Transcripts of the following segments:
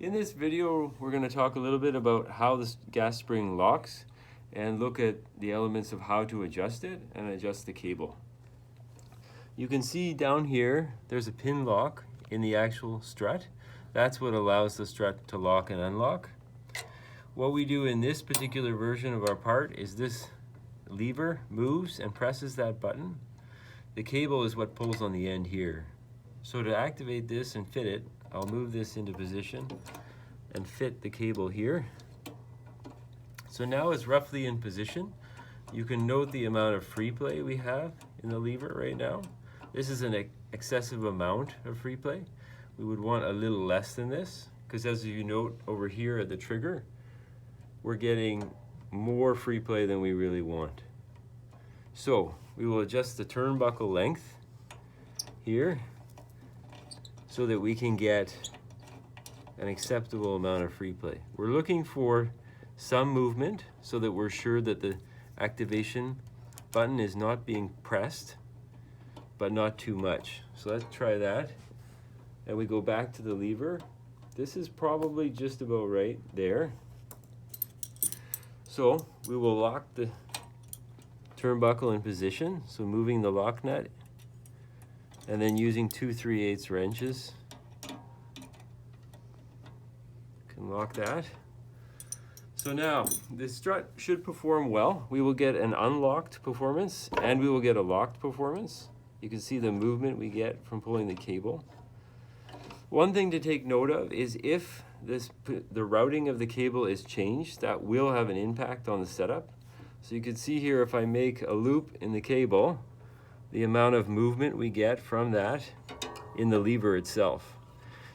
In this video, we're going to talk a little bit about how this gas spring locks and look at the elements of how to adjust it and adjust the cable. You can see down here, there's a pin lock in the actual strut. That's what allows the strut to lock and unlock. What we do in this particular version of our part is this lever moves and presses that button. The cable is what pulls on the end here. So to activate this and fit it, I'll move this into position and fit the cable here. So now it's roughly in position. You can note the amount of free play we have in the lever right now. This is an excessive amount of free play. We would want a little less than this, because as you note over here at the trigger, we're getting more free play than we really want. So we will adjust the turnbuckle length here so that we can get an acceptable amount of free play. We're looking for some movement so that we're sure that the activation button is not being pressed, but not too much. So let's try that. And we go back to the lever. This is probably just about right there. So we will lock the turnbuckle in position, so moving the lock nut, and then using 2 3/8 wrenches, can lock that. So now, the strut should perform well. We will get an unlocked performance, and we will get a locked performance. You can see the movement we get from pulling the cable. One thing to take note of is if the routing of the cable is changed, that will have an impact on the setup. So you can see here, if I make a loop in the cable, the amount of movement we get from that in the lever itself.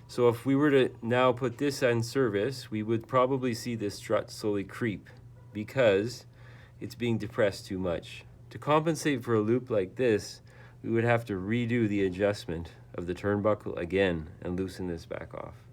So if we were to now put this on service, we would probably see this strut slowly creep because it's being depressed too much. To compensate for a loop like this, we would have to redo the adjustment of the turnbuckle again and loosen this back off.